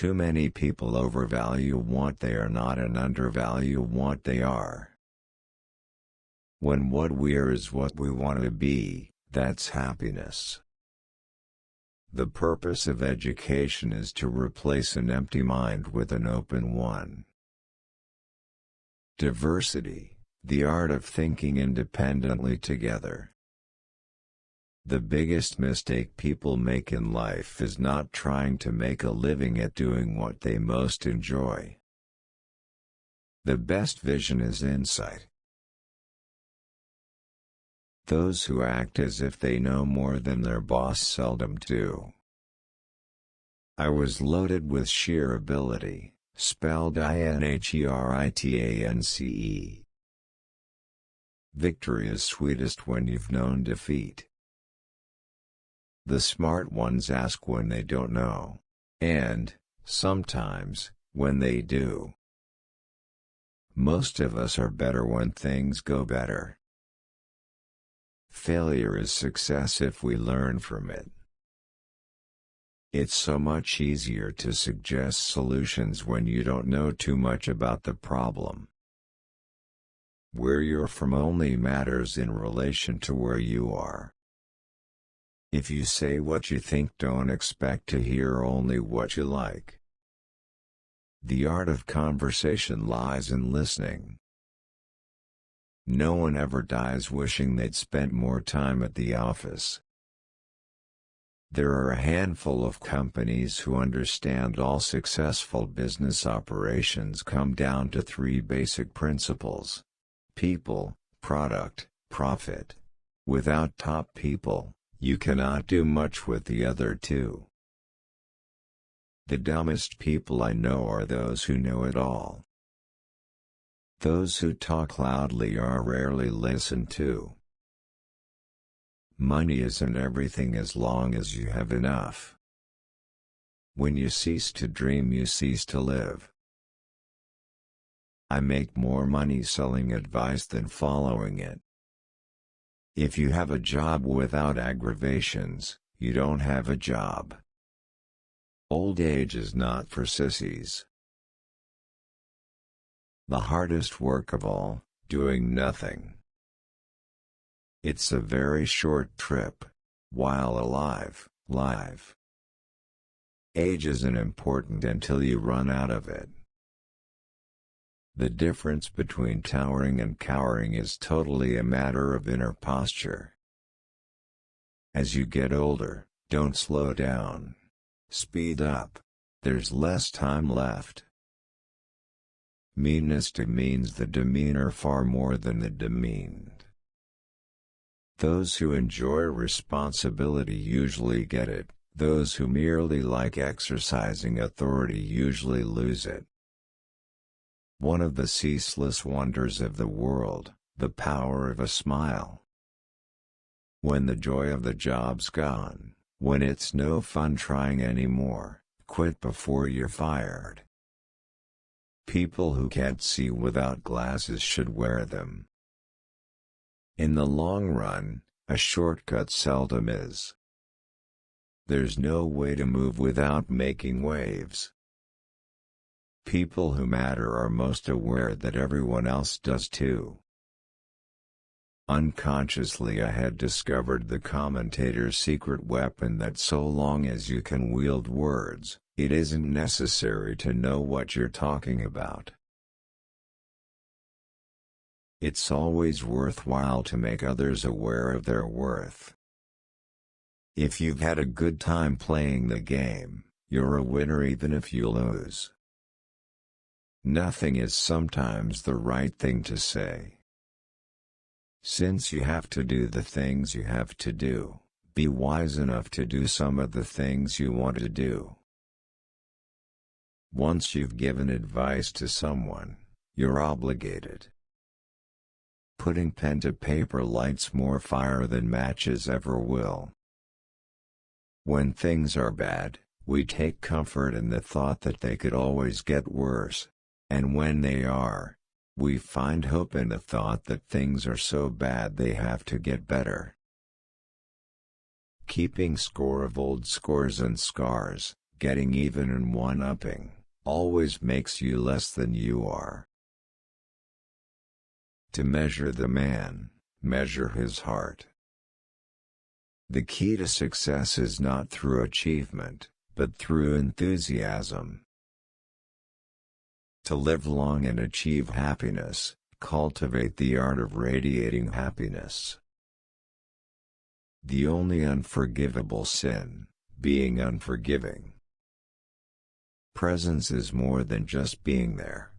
Too many people overvalue what they are not and undervalue what they are. When what we are is what we want to be, that's happiness. The purpose of education is to replace an empty mind with an open one. Diversity, the art of thinking independently together. The biggest mistake people make in life is not trying to make a living at doing what they most enjoy. The best vision is insight. Those who act as if they know more than their boss seldom do. I was loaded with sheer ability, spelled INHERITANCE. Victory is sweetest when you've known defeat. The smart ones ask when they don't know, and, sometimes, when they do. Most of us are better when things go better. Failure is success if we learn from it. It's so much easier to suggest solutions when you don't know too much about the problem. Where you're from only matters in relation to where you are. If you say what you think, don't expect to hear only what you like. The art of conversation lies in listening. No one ever dies wishing they'd spent more time at the office. There are a handful of companies who understand all successful business operations come down to three basic principles: people, product, profit. Without top people, you cannot do much with the other two. The dumbest people I know are those who know it all. Those who talk loudly are rarely listened to. Money isn't everything as long as you have enough. When you cease to dream, you cease to live. I make more money selling advice than following it. If you have a job without aggravations, you don't have a job. Old age is not for sissies. The hardest work of all, doing nothing. It's a very short trip, while alive, live. Age isn't important until you run out of it. The difference between towering and cowering is totally a matter of inner posture. As you get older, don't slow down. Speed up. There's less time left. Meanness demeans the demeanor far more than the demeaned. Those who enjoy responsibility usually get it, those who merely like exercising authority usually lose it. One of the ceaseless wonders of the world, the power of a smile. When the joy of the job's gone, when it's no fun trying anymore, quit before you're fired. People who can't see without glasses should wear them. In the long run, a shortcut seldom is. There's no way to move without making waves. People who matter are most aware that everyone else does too. Unconsciously I had discovered the commentator's secret weapon, that so long as you can wield words, it isn't necessary to know what you're talking about. It's always worthwhile to make others aware of their worth. If you've had a good time playing the game, you're a winner even if you lose. Nothing is sometimes the right thing to say. Since you have to do the things you have to do, be wise enough to do some of the things you want to do. Once you've given advice to someone, you're obligated. Putting pen to paper lights more fire than matches ever will. When things are bad, we take comfort in the thought that they could always get worse. And when they are, we find hope in the thought that things are so bad they have to get better. Keeping score of old scores and scars, getting even and one-upping, always makes you less than you are. To measure the man, measure his heart. The key to success is not through achievement, but through enthusiasm. To live long and achieve happiness, cultivate the art of radiating happiness. The only unforgivable sin, being unforgiving. Presence is more than just being there.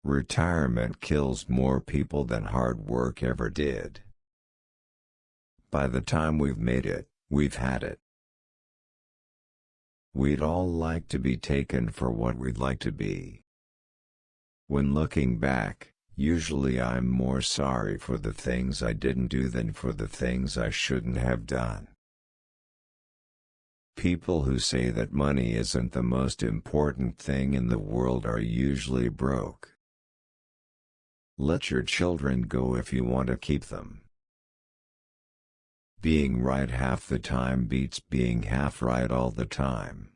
Retirement kills more people than hard work ever did. By the time we've made it, we've had it. We'd all like to be taken for what we'd like to be. When looking back, usually I'm more sorry for the things I didn't do than for the things I shouldn't have done. People who say that money isn't the most important thing in the world are usually broke. Let your children go if you want to keep them. Being right half the time beats being half right all the time.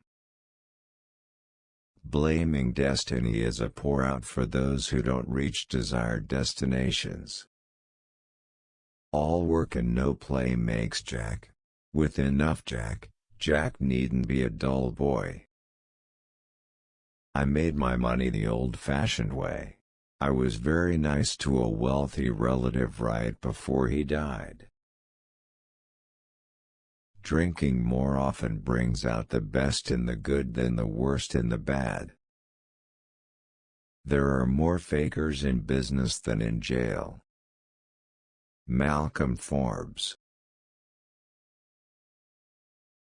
Blaming destiny is a pour-out for those who don't reach desired destinations. All work and no play makes Jack. With enough Jack, Jack needn't be a dull boy. I made my money the old-fashioned way. I was very nice to a wealthy relative right before he died. Drinking more often brings out the best in the good than the worst in the bad. There are more fakers in business than in jail. Malcolm Forbes.